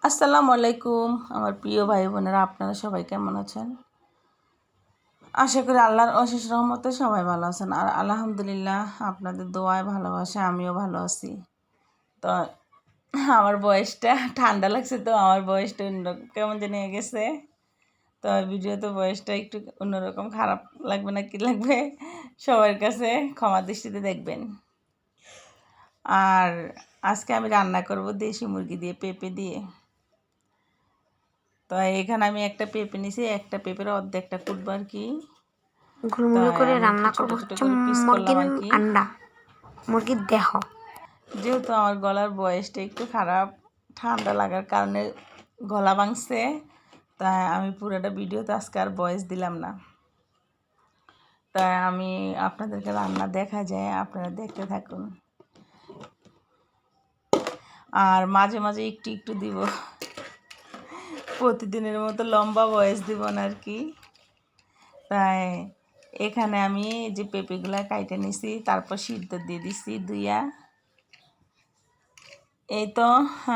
আসসালামু আলাইকুম আমার প্রিয় ভাই বোনেরা, আপনারা সবাই কেমন আছেন? আশা করি আল্লাহর অশেষ রহমতে সবাই ভালো আছেন। আর আলহামদুলিল্লাহ আপনাদের দোয়ায় ভালোবাসা আমিও ভালো আছি। তো আমার বয়সটা ঠান্ডা লাগছে, তো আমার বয়সটা অন্যরকম কেমন জানি হয়ে গেছে। তো ভিডিওতে বয়সটা একটু অন্যরকম খারাপ লাগবে না কি লাগবে, সবার কাছে ক্ষমা দৃষ্টিতে দেখবেন। আর আজকে আমি রান্না করব দেশি মুরগি দিয়ে, পেঁপে দিয়ে। তো এখানে আমি একটা পেঁপে নিছি, একটা পেঁপের অর্ধেকটা কুটবো আর কি। ঘুরমুড়ো করে আমি রান্না ছোট করবো ছোট হচ্ছে করে পিস করলাম মুরগির আর কি। আন্ডা, মুরগির দেহ। যেহেতু আমার গলার বয়সটা একটু খারাপ, ঠান্ডা লাগার কারণে গলা ভাঙছে, তাই আমি পুরোটা ভিডিওতে আজকে আর ভয়েস দিলাম না। তাই আমি আপনাদেরকে রান্না দেখা যায়, আপনারা দেখতে থাকুন। আর মাঝে মাঝে একটু একটু দিব, প্রতিদিনের মতো লম্বা ভয়েস দিব না আর কি। তাই এখানে আমি যে পেঁপেগুলা কাইটে নিছি, তারপর সিদ্ধ দিয়ে দিছি দুইয়া। এই তো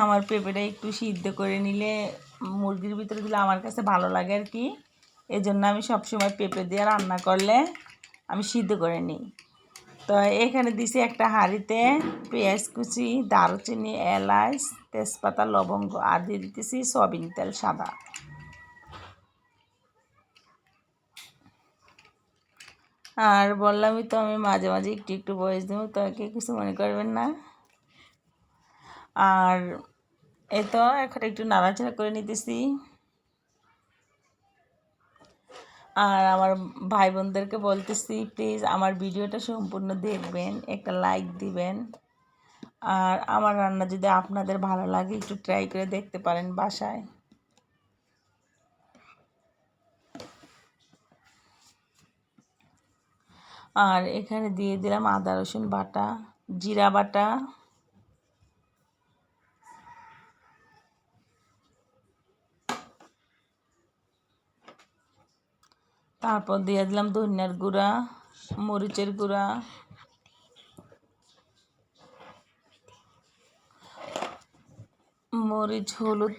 আমার পেঁপেটা একটু সিদ্ধ করে নিলে মুরগির ভিতরে দিলে আমার কাছে ভালো লাগে আর কি। এই জন্য আমি সবসময় পেঁপে দিয়ে রান্না করলে আমি সিদ্ধ করে নিই। তো এখানে দিছি একটা হাঁড়িতে পেঁয়াজ কুচি, দারুচিনি, এলাচ, তেজপাতা, লবঙ্গ, আর দিয়ে দিতেছি সয়াবিন তেল সাদা। আর বললামই তো আমি মাঝে মাঝে একটু একটু বয়স দেবো, তো কে কিছু মনে করবেন না। আর এই তো এখন একটু নাড়াচাড়া করে নিতেছি। আর আমার ভাই বোনদেরকে বলতেছি, প্লিজ আমার ভিডিওটা সম্পূর্ণ দেখবেন, একটা লাইক দিবেন। আর আমার রান্না যদি আপনাদের ভালো লাগে একটু ট্রাই করে দেখতে পারেন বাসায়। আর এখানে দিয়ে দিলাম আদা রসুন বাটা, জিরা বাটা, তারপর দিয়ে দিলাম ধনিয়ার গুঁড়া, মরিচের গুঁড়া, মরিচ, হলুদ,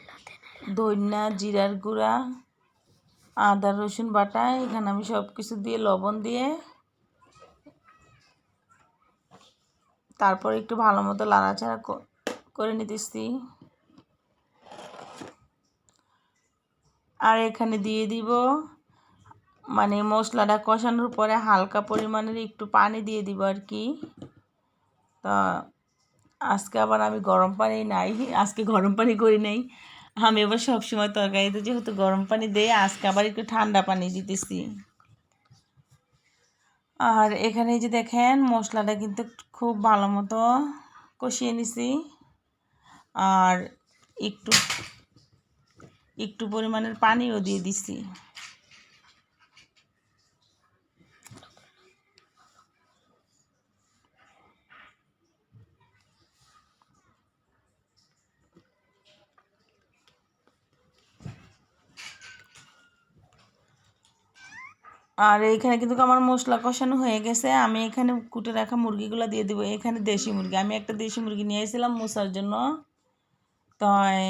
ধনিয়া, জিরার গুঁড়া, আদা রসুন বাটা। এখানে আমি সব কিছু দিয়ে লবণ দিয়ে তারপর একটু ভালো মতো নাড়াচাড়া করে নিতেছি। আর এখানে দিয়ে দিব মানে মশলাটা কষানোর পরে হালকা পরিমাণের একটু পানি দিয়ে দিব আর কি। তা আজকে আবার আমি গরম পানি নাই, আজকে গরম পানি করি নাই। আমি আবার সবসময় তরকারিতে যেহেতু গরম পানি দেই, আজকে আবার একটু ঠান্ডা পানি দিতেছি। আর এখানে যে দেখেন মশলাটা কিন্তু খুব ভালো মতো কষিয়ে নিছি। আর একটু একটু পরিমাণের পানিও দিয়ে দিছি। আর এইখানে কিন্তু আমার মশলা কষানো হয়ে গেছে। আমি এখানে কুটে রাখা মুরগিগুলো দিয়ে দেবো। এখানে দেশি মুরগি, আমি একটা দেশি মুরগি নিয়ে এসেছিলাম মুসার জন্য। তাই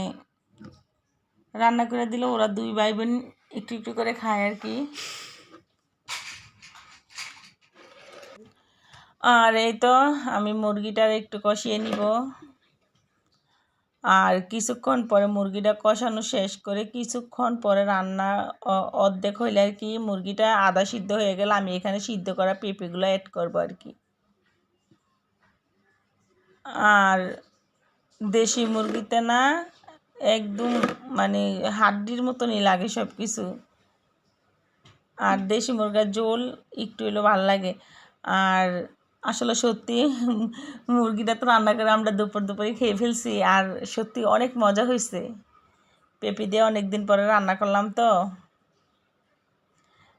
রান্না করে দিলে ওরা দুই ভাই বোন একটু একটু করে খায় আর কি। আর এই তো আমি মুরগিটার একটু কষিয়ে নিব। আর কিছুক্ষণ পরে মুরগিটা কষানো শেষ করে কিছুক্ষণ পরে রান্না অর্ধেক হইলে আর কি, মুরগিটা আধা সিদ্ধ হয়ে গেলে আমি এখানে সিদ্ধ করা পেঁপেগুলো অ্যাড করবো আর কি। আর দেশি মুরগিতে না একদম মানে হাড্ডির মতনই লাগে সব কিছু। আর দেশি মুরগার ঝোল একটু হলেও ভালো লাগে। আর আসলে সত্যি মুরগিটা তো রান্না করে আমরা দুপুরে খেয়ে ফেলছি, আর সত্যি অনেক মজা হয়েছে। পেঁপে দিয়ে অনেক দিন পরে রান্না করলাম তো।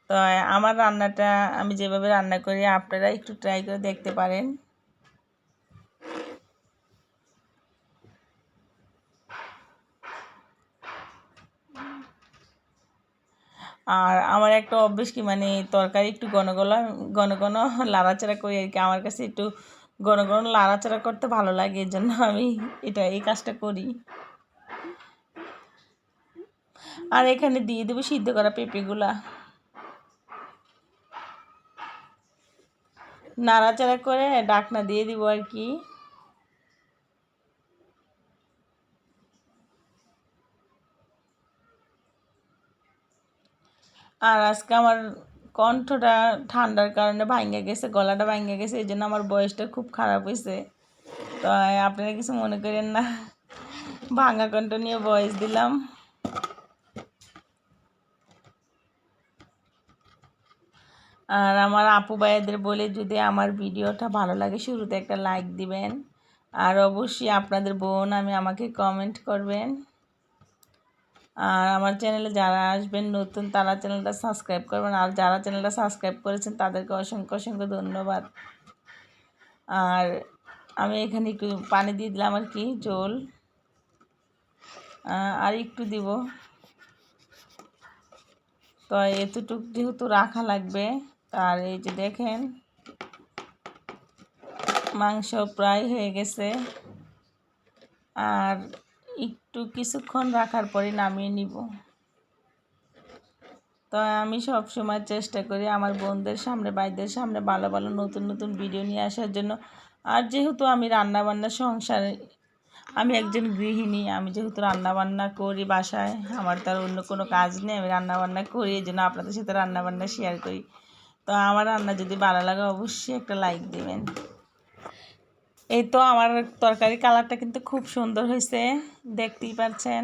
তো আমার রান্নাটা আমি যেভাবে রান্না করি আপনারা একটু ট্রাই করে দেখতে পারেন। আর আমার একটা অভ্যেস কি, মানে তরকারি একটু ঘন ঘন লাড়াচাড়া করি আর কি। আমার কাছে একটু ঘন ঘন লাড়াচাড়া করতে ভালো লাগে, এই জন্য আমি এই কাজটা করি। আর এখানে দিয়ে দেবো সিদ্ধ করা পেঁপেগুলা, নাড়াচাড়া করে ঢাকনা দিয়ে দিব আর কি। আর আজকে আমার কণ্ঠটা ঠান্ডার কারণে ভাঙে গেছে, গলাটা ভাঙে গেছে, এই জন্য আমার বয়সটা খুব খারাপ হয়েছে। তো আপনারা কিছু মনে করেন না, ভাঙা কণ্ঠ নিয়ে ভয়েস দিলাম। আর আমার আপু ভাইয়াদের বলে, যদি আমার ভিডিওটা ভালো লাগে শুরুতে একটা লাইক দিবেন, আর অবশ্যই আপনাদের বোন আমাকে কমেন্ট করবেন। আর আমার চ্যানেলে যারা আসবেন নতুন, তারা চ্যানেলটা সাবস্ক্রাইব করবেন, আর যারা চ্যানেলটা সাবস্ক্রাইব করেছেন তাদেরকে অসংখ্য অসংখ্য ধন্যবাদ। আর আমি এখানে একটু পানি দিয়ে দিলাম আর কি, ঝোল আর একটু দিব। তো এতটুক যেহেতু রাখা লাগবে। আর এই যে দেখেন মাংস প্রায় হয়ে গেছে, আর একটু কিছুক্ষণ রাখার পরে নামিয়ে নিব। তো আমি সব সময় চেষ্টা করি আমার বোনদের সামনে, ভাইদের সামনে ভালো ভালো নতুন নতুন ভিডিও নিয়ে আসার জন্য। আর যেহেতু আমি রান্নাবান্না সংসারে, আমি একজন গৃহিণী, আমি যেহেতু রান্নাবান্না করি বাসায়, আমার তার অন্য কোনো কাজ নেই, আমি রান্নাবান্না করি, এই জন্য আপনাদের সাথে রান্নাবান্না শেয়ার করি। তো আমার রান্না যদি ভালো লাগে অবশ্যই একটা লাইক দেবেন। এই তো আমার তরকারি কালারটা কিন্তু খুব সুন্দর হয়েছে, দেখতেই পাচ্ছেন।